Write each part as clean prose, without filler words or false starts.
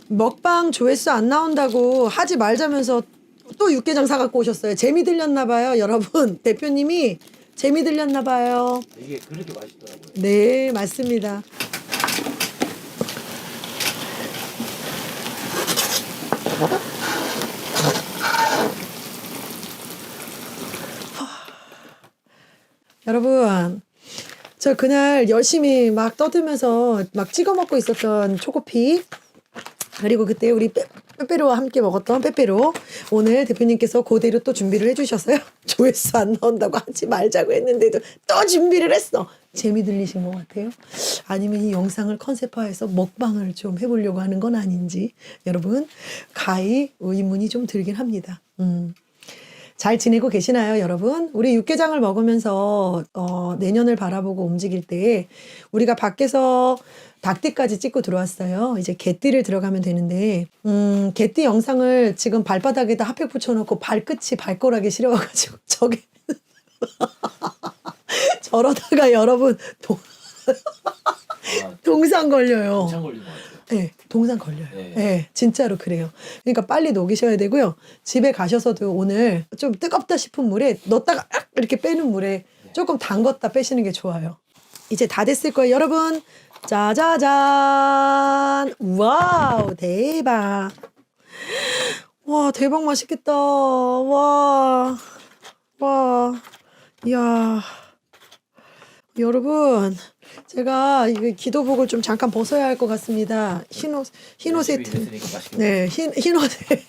먹방 조회수 안 나온다고 하지 말자면서 또 육개장 사갖고 오셨어요. 재미 들렸나봐요, 여러분. 대표님이 재미 들렸나봐요. 이게 그렇게 맛있더라고요. 네, 맞습니다. 여러분, 저 그날 열심히 막 떠들면서 막 찍어 먹고 있었던 초코피, 그리고 그때 우리 빼빼로와 함께 먹었던 빼빼로, 오늘 대표님께서 그대로 또 준비를 해주셨어요. 조회수 안 나온다고 하지 말자고 했는데도 또 준비를 했어. 재미 들리신 것 같아요? 아니면 이 영상을 컨셉화해서 먹방을 좀 해보려고 하는 건 아닌지, 여러분 가히 의문이 좀 들긴 합니다. 잘 지내고 계시나요, 여러분? 우리 육개장을 먹으면서 내년을 바라보고 움직일 때 우리가 밖에서 닭띠까지 찍고 들어왔어요. 이제 개띠를 들어가면 되는데 개띠 영상을 지금 발바닥에다 핫팩 붙여놓고 발끝이 발가락에 시려워가지고 저게 저러다가 여러분 동상 걸려요. 동상 걸린 것 같아요. 네, 동상 걸려요. 네. 네, 진짜로 그래요. 그러니까 빨리 녹이셔야 되고요. 집에 가셔서도 오늘 좀 뜨겁다 싶은 물에 넣었다가 이렇게 빼는 물에 조금 담궜다 빼시는 게 좋아요. 이제 다 됐을 거예요, 여러분. 짜자잔. 와우, 대박. 와, 대박 맛있겠다. 와, 이야. 여러분, 제가 이 기도복을 좀 잠깐 벗어야 할 것 같습니다. 흰 옷에 네, 흰 옷에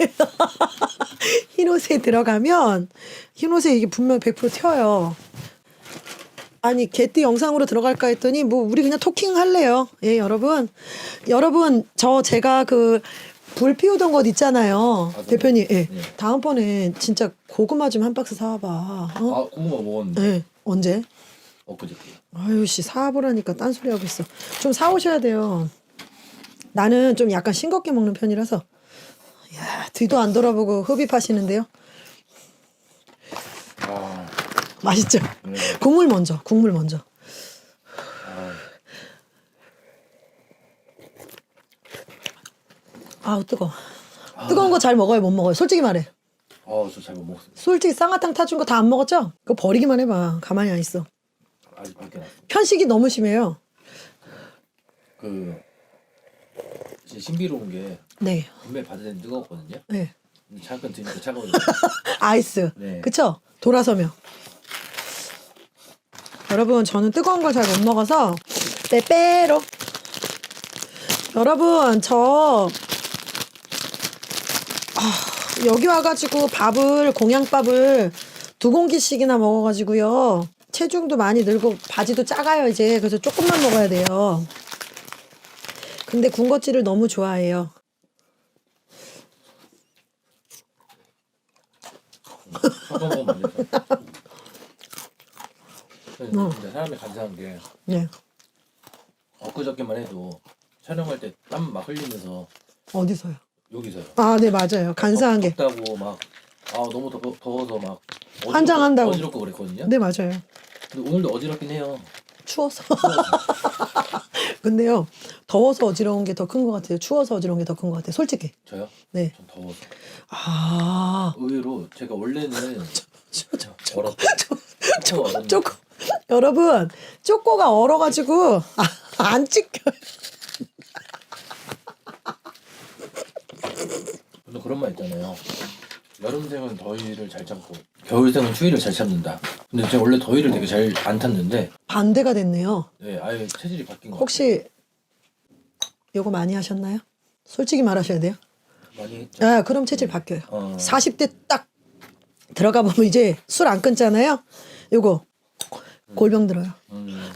흰 옷에 들어가면 흰 옷에 이게 분명 100% 튀어요. 아니, 개띠 영상으로 들어갈까 했더니 뭐 우리 그냥 토킹 할래요. 예, 여러분, 제가 그 불 피우던 것 있잖아요. 아, 대표님, 예. 네. 다음번에 진짜 고구마 좀 한 박스 사와봐. 아, 고구마 먹었는데. 예, 언제? 엊그저께. 아유 씨, 사보라니까 딴소리 하고 있어. 좀 사오셔야 돼요. 나는 좀 약간 싱겁게 먹는 편이라서. 야, 뒤도 안 돌아보고 흡입하시는데요. 아, 맛있죠? 네. 국물 먼저. 아, 아우 뜨거워. 뜨거운 거 잘 먹어요, 못 먹어요? 솔직히 말해. 저 잘 못 먹었습니다. 솔직히 쌍화탕 타준 거 다 안 먹었죠? 그거 버리기만 해봐. 가만히 안 있어. 아직 밖에 났습니다. 편식이 너무 심해요. 진짜 신비로운 게 네. 분명히 받을 때는 뜨거웠거든요. 네. 근데 잠깐 드니까 차가워요. 아이스. 네. 그쵸? 돌아서면. 여러분, 저는 뜨거운 걸 잘 못 먹어서 빼빼로. 여러분, 여기 와가지고 공양밥을 2공기씩이나 먹어가지고요. 체중도 많이 늘고 바지도 작아요, 이제. 그래서 조금만 먹어야 돼요. 근데 군것질을 너무 좋아해요. 섞어 먹으면 안 되죠. 근데 사람이 간사한 게 네. 엊그저께만 해도 촬영할 때 땀 막 흘리면서 어디서요? 여기서요. 아, 네, 맞아요. 간사한 게. 덥다고 막 너무 더워서 막 한장한다고. 어지럽고 그랬거든요. 네, 맞아요. 근데 오늘도 어지럽긴 해요. 추워서. 근데요, 더워서 어지러운 게 더 큰 것 같아요. 추워서 어지러운 게 더 큰 것 같아요. 솔직히. 저요? 네. 전 더워서. 아. 의외로 제가 원래는 얼었고 쪼꼬. 여러분, 쪼꼬가 얼어가지고, 안 찍혀요. 근데 그런 말 있잖아요. 여름생은 더위를 잘 참고 겨울생은 추위를 잘 참는다. 근데 제가 원래 더위를 되게 잘 안 탔는데 반대가 됐네요. 네, 아예 체질이 바뀐 것 혹시, 요거 많이 하셨나요? 솔직히 말하셔야 돼요. 같아요. 많이 했죠. 아, 그럼 체질 바뀌어요. 40대 딱 들어가 보면 이제 술 안 끊잖아요. 요거 골병 들어요.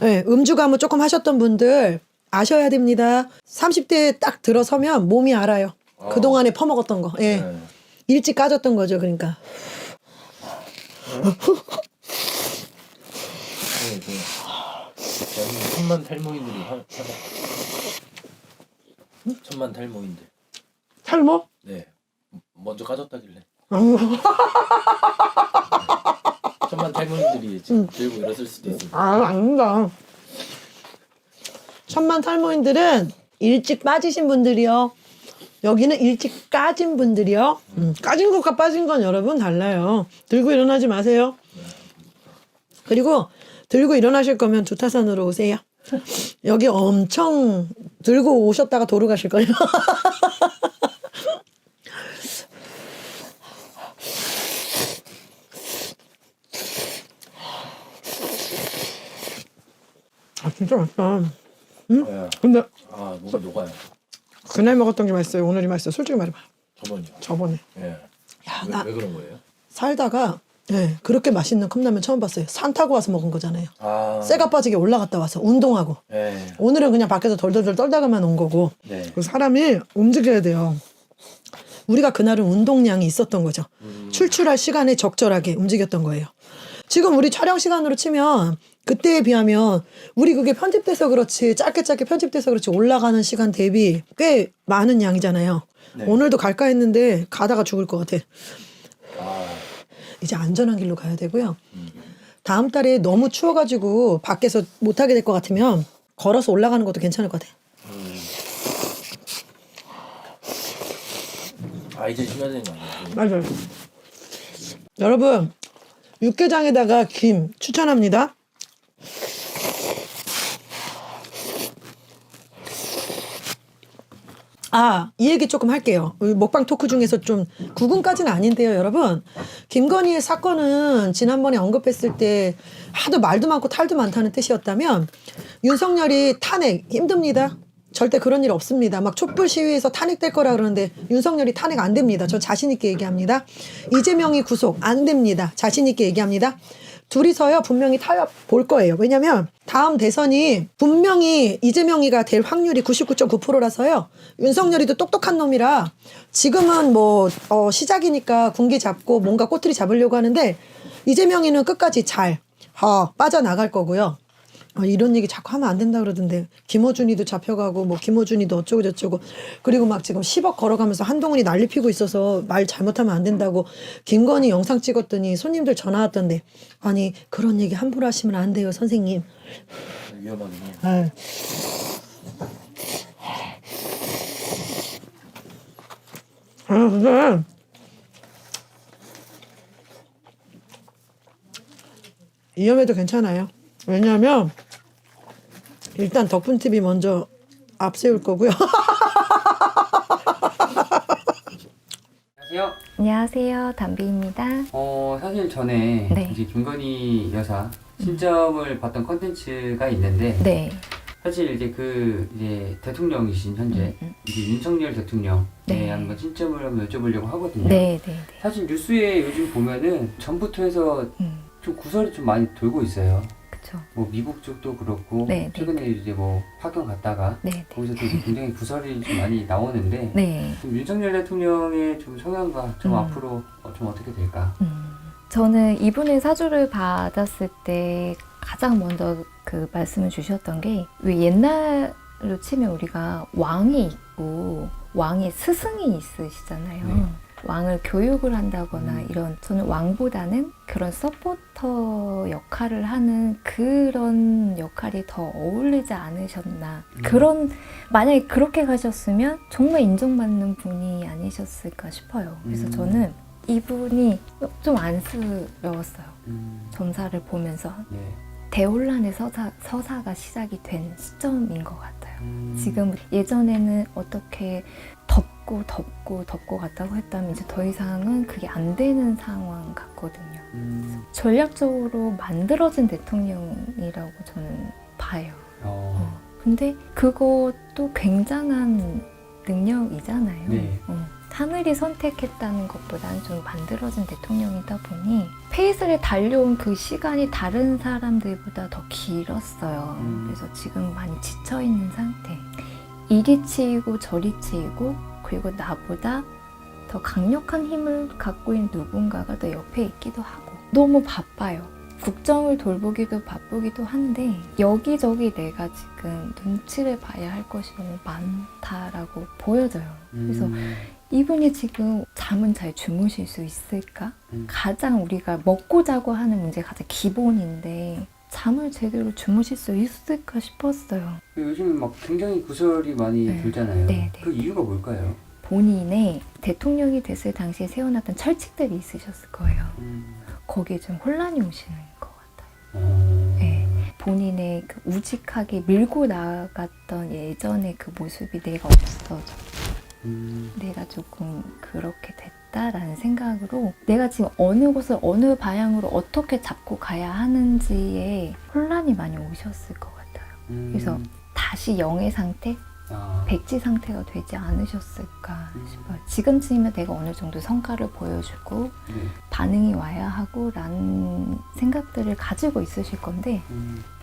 네, 음주 가무 조금 하셨던 분들 아셔야 됩니다. 30대 딱 들어서면 몸이 알아요. 그동안에 퍼먹었던 거. 예. 네. 일찍 까졌던 거죠, 그러니까. 천만 탈모인들이 천만 탈모인들. 탈모? 네. 먼저 까졌다길래. 천만 탈모인들이 지금 들고 일었을 수도 있습니다. 아, 아닙니다. 천만 탈모인들은 일찍 빠지신 분들이요. 여기는 일찍 까진 분들이요. 까진 것과 빠진 건 여러분 달라요. 들고 일어나지 마세요. 그리고 들고 일어나실 거면 두타산으로 오세요. 여기 엄청 들고 오셨다가 도로 가실 거예요. 아 진짜 맛있다. 네. 근데 아 몸이 녹아요. 그날 먹었던 게 맛있어요. 오늘이 맛있어요. 솔직히 말해봐. 저번이요. 저번에. 예. 야, 왜 그런 거예요? 살다가 네, 그렇게 맛있는 컵라면 처음 봤어요. 산 타고 와서 먹은 거잖아요. 아. 쇠가 빠지게 올라갔다 와서 운동하고. 예. 오늘은 그냥 밖에서 덜덜덜 떨다가만 온 거고. 네. 그 사람이 움직여야 돼요. 우리가 그날은 운동량이 있었던 거죠. 출출할 시간에 적절하게 움직였던 거예요. 지금 우리 촬영 시간으로 치면 그때에 비하면 우리 그게 편집돼서 그렇지 짧게 편집돼서 그렇지 올라가는 시간 대비 꽤 많은 양이잖아요. 네. 오늘도 갈까 했는데 가다가 죽을 것 같아. 아. 이제 안전한 길로 가야 되고요. 다음 달에 너무 추워가지고 밖에서 못하게 될 것 같으면 걸어서 올라가는 것도 괜찮을 것 같아. 아 이제 쉬어야 되는 거 아니에요? 맞아요. 여러분 육개장에다가 김 추천합니다. 아, 이 얘기 조금 할게요. 먹방 토크 중에서 좀 구근까지는 아닌데요, 여러분. 김건희의 사건은 지난번에 언급했을 때 하도 말도 많고 탈도 많다는 뜻이었다면 윤석열이 탄핵 힘듭니다. 절대 그런 일 없습니다. 막 촛불 시위에서 탄핵될 거라 그러는데 윤석열이 탄핵 안 됩니다. 저 자신 있게 얘기합니다. 이재명이 구속 안 됩니다. 자신 있게 얘기합니다. 둘이서요 분명히 타협 볼 거예요. 왜냐면 다음 대선이 분명히 이재명이가 될 확률이 99.9%라서요. 윤석열이도 똑똑한 놈이라 지금은 뭐 시작이니까 군기 잡고 뭔가 꼬투리 잡으려고 하는데 이재명이는 끝까지 잘 빠져나갈 거고요. 이런 얘기 자꾸 하면 안 된다 그러던데 김어준이도 잡혀가고 뭐 김어준이도 어쩌고 저쩌고 그리고 막 지금 10억 걸어가면서 한동훈이 난리 피고 있어서 말 잘못하면 안 된다고 김건희 영상 찍었더니 손님들 전화 왔던데 아니 그런 얘기 함부로 하시면 안 돼요 선생님. 위험하긴 해요. 아유. 근데 위험해도 괜찮아요. 왜냐하면 일단 덕분TV 먼저 앞세울 거고요. 안녕하세요. 안녕하세요. 담비입니다. 사실 전에 네. 이제 김건희 여사 신점을 봤던 컨텐츠가 있는데 네. 사실 이제 대통령이신 현재 이제 윤석열 대통령에 네. 한번 신점을 한번 여쭤보려고 하거든요. 네, 네, 네. 사실 뉴스에 요즘 보면은 전부터 해서 좀 구설이 좀 많이 돌고 있어요. 그쵸. 뭐 미국 쪽도 그렇고 네, 네. 최근에 이제 뭐 파견 갔다가 네, 네. 거기서도 이제 굉장히 구설이 좀 많이 나오는데 네. 좀 윤석열 대통령의 좀 성향과 좀 앞으로 좀 어떻게 될까? 저는 이분의 사주를 받았을 때 가장 먼저 그 말씀을 주셨던 게 왜 옛날로 치면 우리가 왕이 있고 왕의 스승이 있으시잖아요. 네. 왕을 교육을 한다거나 이런 저는 왕보다는 그런 서포터 역할을 하는 그런 역할이 더 어울리지 않으셨나. 그런 만약에 그렇게 가셨으면 정말 인정받는 분이 아니셨을까 싶어요. 그래서 저는 이분이 좀 안쓰러웠어요. 점사를 보면서 네. 대혼란의 서사가 시작이 된 시점인 것 같아요. 지금 예전에는 어떻게 덮고 갔다고 했다면 이제 더 이상은 그게 안 되는 상황 같거든요. 전략적으로 만들어진 대통령이라고 저는 봐요. 근데 그것도 굉장한 능력이잖아요. 네. 하늘이 선택했다는 것보다는 좀 만들어진 대통령이다 보니 페이스를 달려온 그 시간이 다른 사람들보다 더 길었어요. 그래서 지금 많이 지쳐있는 상태. 이리 치이고 저리 치이고 그리고 나보다 더 강력한 힘을 갖고 있는 누군가가 더 옆에 있기도 하고 너무 바빠요. 국정을 돌보기도 바쁘기도 한데 여기저기 내가 지금 눈치를 봐야 할 것이 너무 많다라고 보여져요. 그래서 이분이 지금 잠은 잘 주무실 수 있을까? 가장 우리가 먹고 자고 하는 문제가 가장 기본인데 잠을 제대로 주무실 수 있을까 싶었어요. 요즘 막 굉장히 구설이 많이 네. 돌잖아요. 네, 네. 그 이유가 뭘까요? 본인의 대통령이 됐을 당시에 세워놨던 철칙들이 있으셨을 거예요. 거기에 좀 혼란이 오시는 것 같아요. 네. 본인의 그 우직하게 밀고 나아갔던 예전의 그 모습이 내가 없어져. 내가 조금 그렇게 됐다라는 생각으로 내가 지금 어느 곳을 어느 방향으로 어떻게 잡고 가야 하는지에 혼란이 많이 오셨을 것 같아요. 그래서 다시 영의 상태? 백지 상태가 되지 않으셨을까 싶어요. 지금쯤이면 내가 어느 정도 성과를 보여주고 반응이 와야 하고 라는 생각들을 가지고 있으실 건데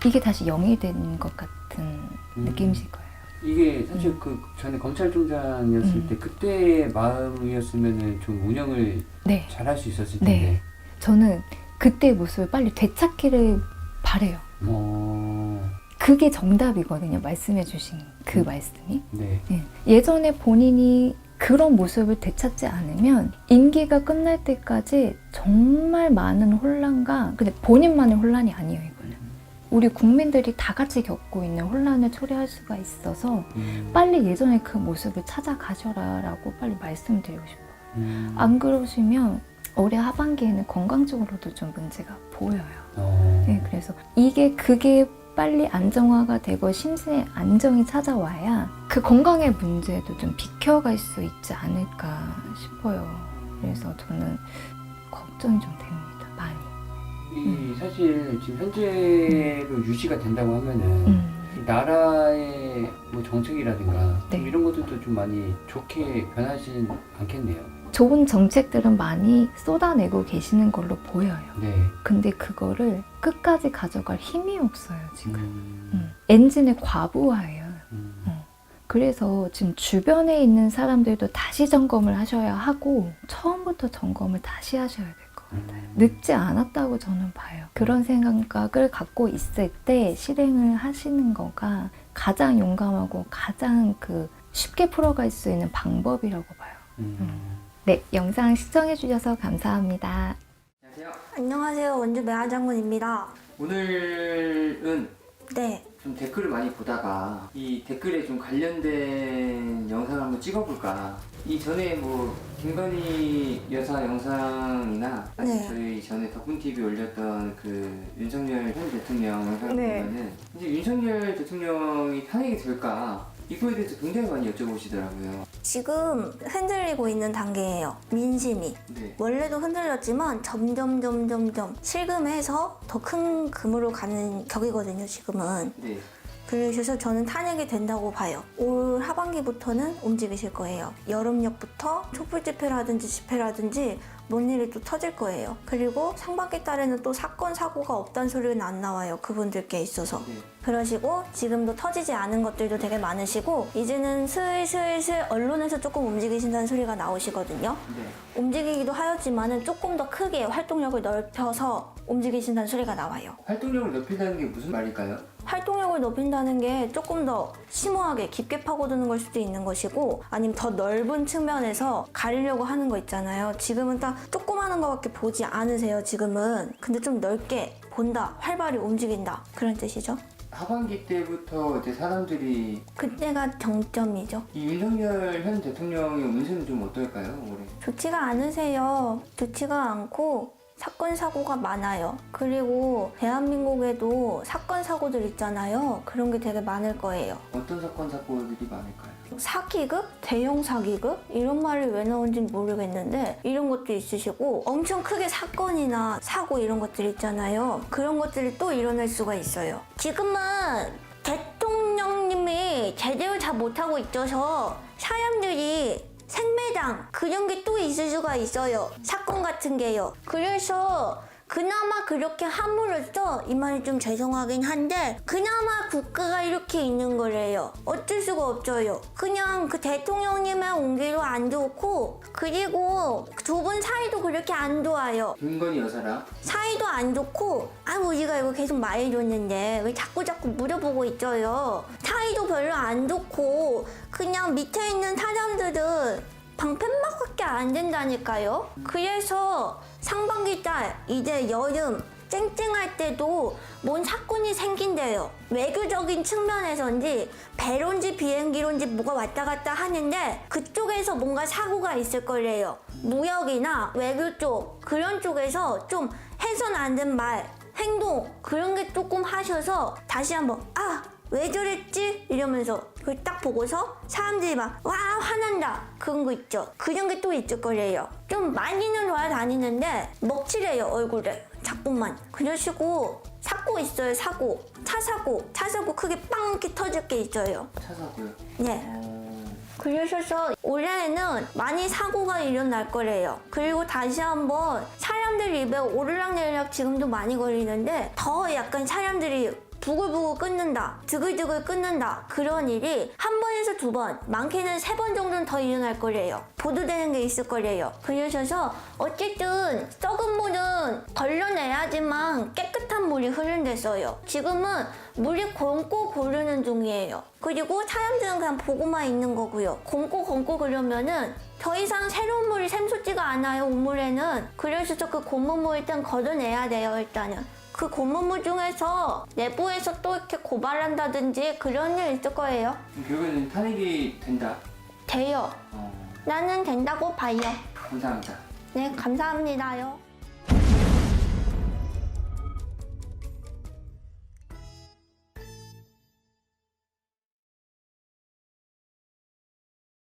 이게 다시 영이 된 것 같은 느낌이실 거예요. 이게 사실 그 전에 검찰총장이었을 때 그때의 마음이었으면은 좀 운영을 네. 잘할 수 있었을 텐데. 네. 저는 그때의 모습을 빨리 되찾기를 바래요. 그게 정답이거든요. 말씀해 주신 그 말씀이. 네. 예. 예전에 본인이 그런 모습을 되찾지 않으면 임기가 끝날 때까지 정말 많은 혼란과 근데 본인만의 혼란이 아니에요. 이거는. 우리 국민들이 다 같이 겪고 있는 혼란을 초래할 수가 있어서 빨리 예전의 그 모습을 찾아가셔라 라고 빨리 말씀드리고 싶어요. 안 그러시면 올해 하반기에는 건강적으로도 좀 문제가 보여요. 네, 그래서 그게 빨리 안정화가 되고 심신의 안정이 찾아와야 그 건강의 문제도 좀 비켜갈 수 있지 않을까 싶어요. 그래서 저는 걱정이 좀 됩니다. 많이. 이 사실 지금 현재로 유지가 된다고 하면은 나라의 뭐 정책이라든가 네. 좀 이런 것들도 좀 많이 좋게 변하진 않겠네요. 좋은 정책들은 많이 쏟아내고 계시는 걸로 보여요. 네. 근데 그거를 끝까지 가져갈 힘이 없어요, 지금. 엔진의 과부하예요. 그래서 지금 주변에 있는 사람들도 다시 점검을 하셔야 하고 처음부터 점검을 다시 하셔야 될 것 같아요. 늦지 않았다고 저는 봐요. 그런 생각을 갖고 있을 때 실행을 하시는 거가 가장 용감하고 가장 쉽게 풀어갈 수 있는 방법이라고 봐요. 네, 영상 시청해주셔서 감사합니다. 안녕하세요. 안녕하세요. 원주 매화장군입니다. 오늘은 네. 좀 댓글을 많이 보다가 이 댓글에 좀 관련된 영상을 한번 찍어볼까. 이전에 뭐 김건희 여사 영상이나 아니 네. 저희 전에 덕분TV 올렸던 그 윤석열 현 대통령 영상을 네. 보면은 이제 윤석열 대통령이 탄핵이 될까 이거에 대해서 굉장히 많이 여쭤보시더라고요. 지금 흔들리고 있는 단계예요. 민심이. 네. 원래도 흔들렸지만 점점 실금해서 더 큰 금으로 가는 격이거든요, 지금은. 네. 그러셔서 저는 탄핵이 된다고 봐요. 올 하반기부터는 움직이실 거예요. 여름역부터 촛불 집회라든지 뭔 일이 또 터질 거예요. 그리고 상반기 달에는 또 사건 사고가 없다는 소리는 안 나와요. 그분들께 있어서. 네. 그러시고 지금도 터지지 않은 것들도 되게 많으시고 이제는 슬슬 언론에서 조금 움직이신다는 소리가 나오시거든요. 네. 움직이기도 하였지만은 조금 더 크게 활동력을 넓혀서 움직이신다는 소리가 나와요. 활동력을 넓힌다는 게 무슨 말일까요? 활동력을 높인다는 게 조금 더 심오하게 깊게 파고드는 걸 수도 있는 것이고 아니면 더 넓은 측면에서 가리려고 하는 거 있잖아요. 지금은 딱 조그마한 거밖에 보지 않으세요. 지금은. 근데 좀 넓게 본다. 활발히 움직인다. 그런 뜻이죠. 하반기 때부터 이제 사람들이 그때가 정점이죠. 이 윤석열 현 대통령의 운세는 좀 어떨까요, 올해? 좋지가 않으세요. 좋지가 않고 사건 사고가 많아요. 그리고 대한민국에도 사건 사고들 있잖아요. 그런 게 되게 많을 거예요. 어떤 사건 사고들이 많을까요? 사기극? 대형 사기극? 이런 말이 왜 나온지 모르겠는데 이런 것도 있으시고 엄청 크게 사건이나 사고 이런 것들 있잖아요. 그런 것들이 또 일어날 수가 있어요. 지금은 대통령님이 제대로 잘 못하고 있어서 사람들이 생매장 그런 게 또 있을 수가 있어요. 사건 같은 게요. 그래서 그나마 그렇게 함으로써 이 말이 좀 죄송하긴 한데 그나마 국가가 이렇게 있는 거래요. 어쩔 수가 없어요. 그냥 그 대통령님의 온기도 안 좋고 그리고 두 분 사이도 그렇게 안 좋아요. 김건희 여사랑 사이도 안 좋고 우리가 이거 계속 말해줬는데 왜 자꾸 물어보고 있어요. 사이도 별로 안 좋고 그냥 밑에 있는 사람들은 방패막밖에 안 된다니까요. 그래서 상반기 달 이제 여름 쨍쨍할 때도 뭔 사건이 생긴대요. 외교적인 측면에서인지 배론지 비행기론지 뭐가 왔다 갔다 하는데 그쪽에서 뭔가 사고가 있을 거래요. 무역이나 외교 쪽 그런 쪽에서 좀 해선 안 된 말, 행동 그런 게 조금 하셔서 다시 한번 왜 저랬지? 이러면서 그걸 딱 보고서 사람들이 막 와 화난다 그런 거 있죠. 그런 게 또 있을 거래요. 좀 많이는 돌아다니는데 먹칠해요 얼굴에 자꾸만. 그러시고 사고 있어요. 사고 차 사고 크게 빵 이렇게 터질 게 있어요. 차 사고요. 네. 그러셔서 올해에는 많이 사고가 일어날 거래요. 그리고 다시 한번 사람들 입에 오르락내리락 지금도 많이 걸리는데 더 약간 사람들이 부글부글 끓는다, 드글드글 끓는다 그런 일이 한 번에서 두 번, 많게는 3번 정도는 더 일어날 거래요. 보도되는 게 있을 거래요. 그러셔서 어쨌든 썩은 물은 걸러내야지만 깨끗한 물이 흐른댔어요. 지금은 물이 곪고 고르는 중이에요. 그리고 사람들은 그냥 보고만 있는 거고요. 곪고 그러면은 더 이상 새로운 물이 샘솟지가 않아요. 우물에는. 그러셔서 그 고문물 일단 걷어내야 돼요. 일단은. 그 고문물 중에서 내부에서 또 이렇게 고발한다든지 그런 일 있을 거예요. 결국에는 탄핵이 된다. 돼요. 나는 된다고 봐요. 감사합니다. 네, 감사합니다요.